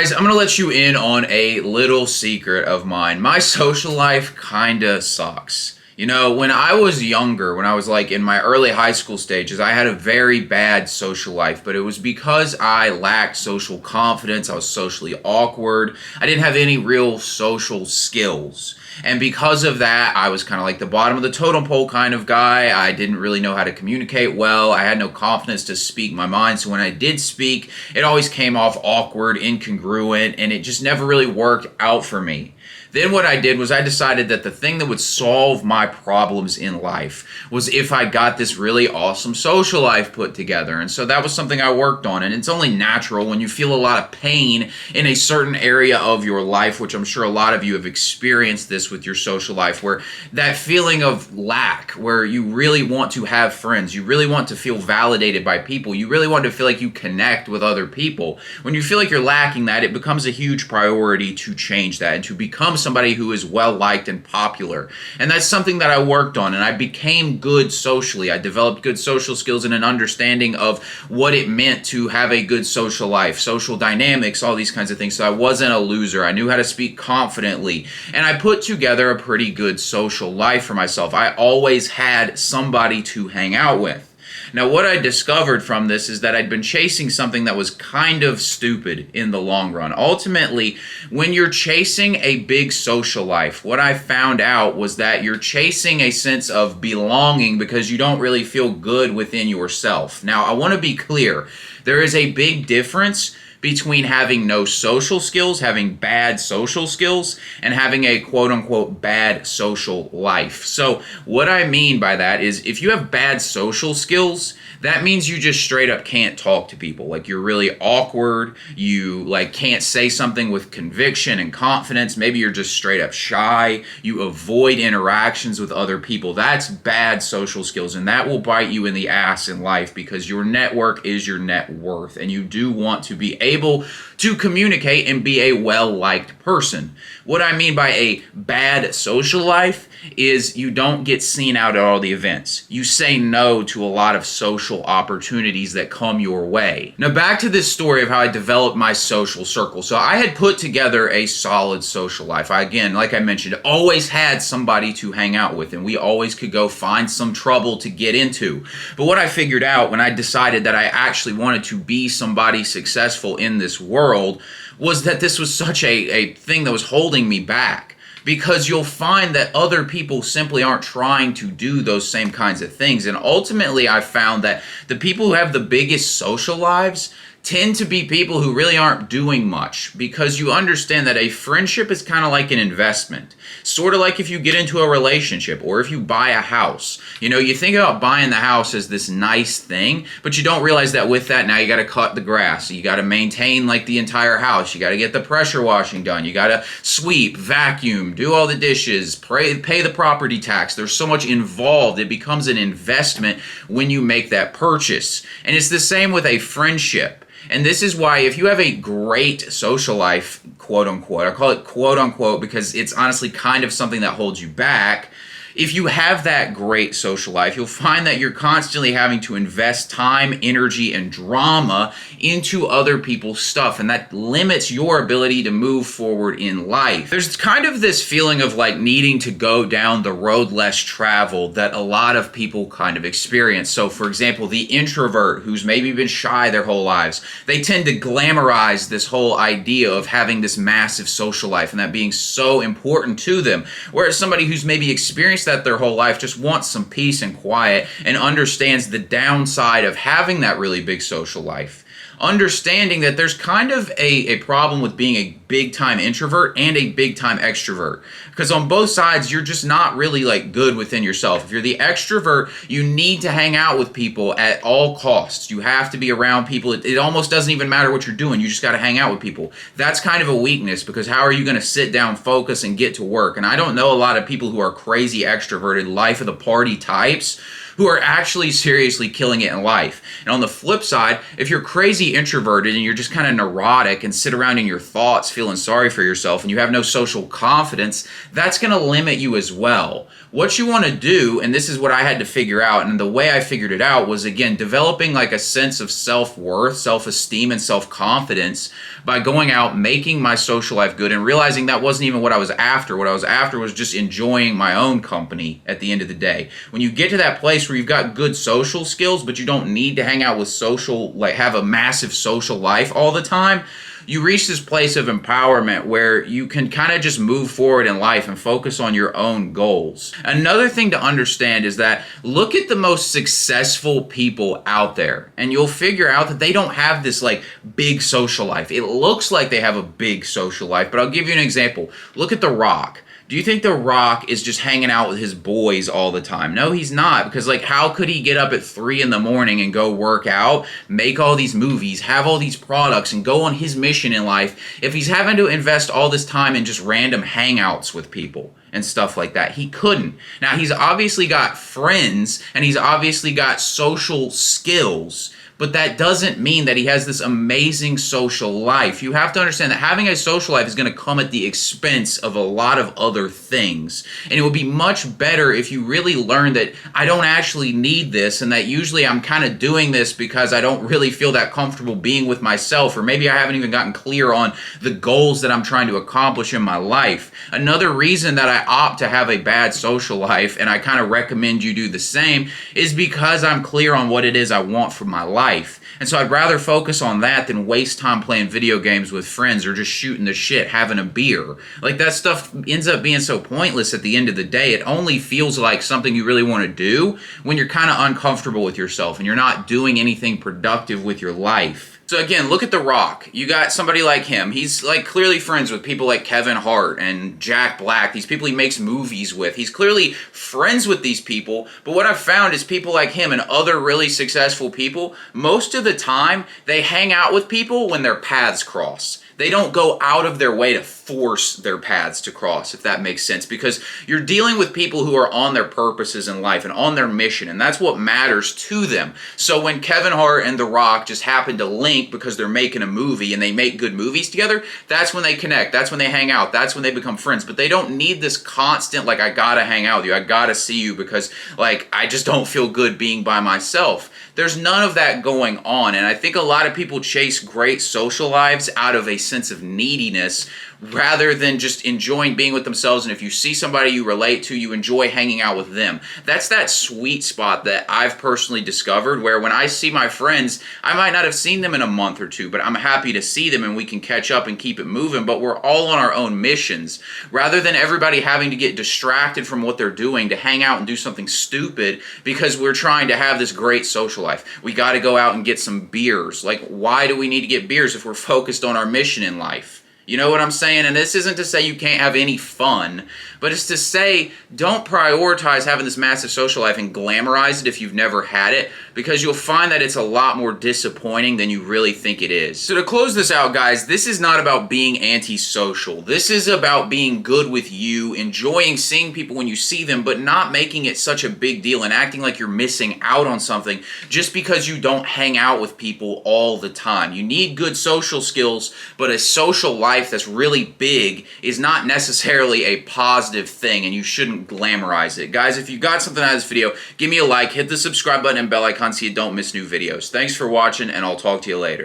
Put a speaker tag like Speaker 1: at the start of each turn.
Speaker 1: Guys, I'm gonna let you in on a little secret of mine. My social life kinda sucks. You know, when I was younger, when I was like in my early high school stages, I had a very bad social life, but it was because I lacked social confidence. I was socially awkward. I didn't have any real social skills. And because of that, I was kind of like the bottom of the totem pole kind of guy. I didn't really know how to communicate well. I had no confidence to speak my mind. So when I did speak, it always came off awkward, incongruent, and it just never really worked out for me. Then what I did was I decided that the thing that would solve my problems in life was if I got this really awesome social life put together. And so that was something I worked on. And it's only natural when you feel a lot of pain in a certain area of your life, which I'm sure a lot of you have experienced this with your social life, where that feeling of lack, where you really want to have friends, you really want to feel validated by people, you really want to feel like you connect with other people. When you feel like you're lacking that, it becomes a huge priority to change that and to become somebody who is well liked and popular. And that's something that I worked on, and I became good socially. I developed good social skills and an understanding of what it meant to have a good social life, social dynamics, all these kinds of things. So I wasn't a loser. I knew how to speak confidently, and I put together a pretty good social life for myself. I always had somebody to hang out with. Now, what I discovered from this is that I'd been chasing something that was kind of stupid in the long run. Ultimately, when you're chasing a big social life, what I found out was that you're chasing a sense of belonging because you don't really feel good within yourself. Now, I want to be clear. There is a big difference between having no social skills, having bad social skills, and having a quote-unquote bad social life. So what I mean by that is if you have bad social skills, that means you just straight up can't talk to people. Like you're really awkward, you like can't say something with conviction and confidence, maybe you're just straight up shy, you avoid interactions with other people. That's bad social skills, and that will bite you in the ass in life because your network is your net worth, and you do want to be able to communicate and be a well-liked person. What I mean by a bad social life is you don't get seen out at all the events. You say no to a lot of social opportunities that come your way. Now back to this story of how I developed my social circle. So I had put together a solid social life. Again, like I mentioned, always had somebody to hang out with, and we always could go find some trouble to get into. But what I figured out when I decided that I actually wanted to be somebody successful in this world was that this was such a thing that was holding me back. Because you'll find that other people simply aren't trying to do those same kinds of things. And ultimately, I found that the people who have the biggest social lives tend to be people who really aren't doing much, because you understand that a friendship is kind of like an investment. Sort of like if you get into a relationship or if you buy a house. You know, you think about buying the house as this nice thing, but you don't realize that with that now you got to cut the grass. You got to maintain like the entire house. You got to get the pressure washing done. You got to sweep, vacuum, do all the dishes, pay the property tax. There's so much involved. It becomes an investment when you make that purchase. And it's the same with a friendship. And this is why if you have a great social life, quote unquote, I call it quote unquote because it's honestly kind of something that holds you back. If you have that great social life, you'll find that you're constantly having to invest time, energy, and drama into other people's stuff, and that limits your ability to move forward in life. There's kind of this feeling of like needing to go down the road less traveled that a lot of people kind of experience. So for example, the introvert who's maybe been shy their whole lives, they tend to glamorize this whole idea of having this massive social life and that being so important to them. Whereas somebody who's maybe experienced that their whole life just wants some peace and quiet and understands the downside of having that really big social life. Understanding that there's kind of a problem with being a big-time introvert and a big-time extrovert. Because on both sides, you're just not really like good within yourself. If you're the extrovert, you need to hang out with people at all costs. You have to be around people. It almost doesn't even matter what you're doing. You just got to hang out with people. That's kind of a weakness, because how are you going to sit down, focus, and get to work? And I don't know a lot of people who are crazy extroverted, life of the party types who are actually seriously killing it in life. And on the flip side, if you're crazy introverted and you're just kind of neurotic and sit around in your thoughts feeling sorry for yourself and you have no social confidence, that's going to limit you as well. What you want to do, and this is what I had to figure out, and the way I figured it out was, again, developing like a sense of self-worth, self-esteem, and self-confidence by going out, making my social life good, and realizing that wasn't even what I was after. What I was after was just enjoying my own company at the end of the day. When you get to that place where you've got good social skills, but you don't need to hang out with social, like have a massive social life all the time, you reach this place of empowerment where you can kind of just move forward in life and focus on your own goals. Another thing to understand is that look at the most successful people out there and you'll figure out that they don't have this like big social life. It looks like they have a big social life, but I'll give you an example. Look at The Rock. Do you think The Rock is just hanging out with his boys all the time? No, he's not, because like how could he get up at 3 in the morning and go work out, make all these movies, have all these products, and go on his mission in life if he's having to invest all this time in just random hangouts with people and stuff like that? He couldn't. Now, he's obviously got friends and he's obviously got social skills, but that doesn't mean that he has this amazing social life. You have to understand that having a social life is going to come at the expense of a lot of other things. And it would be much better if you really learn that I don't actually need this, and that usually I'm kind of doing this because I don't really feel that comfortable being with myself, or maybe I haven't even gotten clear on the goals that I'm trying to accomplish in my life. Another reason that I opt to have a bad social life, and I kind of recommend you do the same, is because I'm clear on what it is I want for my life. And so I'd rather focus on that than waste time playing video games with friends or just shooting the shit, having a beer. Like, that stuff ends up being so pointless at the end of the day. It only feels like something you really want to do when you're kind of uncomfortable with yourself and you're not doing anything productive with your life. So again, look at The Rock. You got somebody like him. He's like clearly friends with people like Kevin Hart and Jack Black, these people he makes movies with. He's clearly friends with these people, but what I've found is people like him and other really successful people, most of the time, they hang out with people when their paths cross. They don't go out of their way to force their paths to cross, if that makes sense, because you're dealing with people who are on their purposes in life and on their mission, and that's what matters to them. So when Kevin Hart and The Rock just happen to link because they're making a movie and they make good movies together, that's when they connect, that's when they hang out, that's when they become friends. But they don't need this constant, like, I gotta hang out with you, I gotta see you because, like, I just don't feel good being by myself. There's none of that going on, and I think a lot of people chase great social lives out of a sense of neediness rather than just enjoying being with themselves. And if you see somebody you relate to, you enjoy hanging out with them. That's that sweet spot that I've personally discovered, where when I see my friends, I might not have seen them in a month or two, but I'm happy to see them and we can catch up and keep it moving, but we're all on our own missions, rather than everybody having to get distracted from what they're doing to hang out and do something stupid because we're trying to have this great social life. We got to go out and get some beers. Like, why do we need to get beers if we're focused on our mission in life? You know what I'm saying? And this isn't to say you can't have any fun, but it's to say don't prioritize having this massive social life and glamorize it if you've never had it, because you'll find that it's a lot more disappointing than you really think it is. So to close this out, guys, this is not about being antisocial. This is about being good with you, enjoying seeing people when you see them, but not making it such a big deal and acting like you're missing out on something just because you don't hang out with people all the time. You need good social skills, but a social life that's really big is not necessarily a positive thing, and you shouldn't glamorize it. Guys, if you got something out of this video, give me a like, hit the subscribe button and bell icon so you don't miss new videos. Thanks for watching, and I'll talk to you later.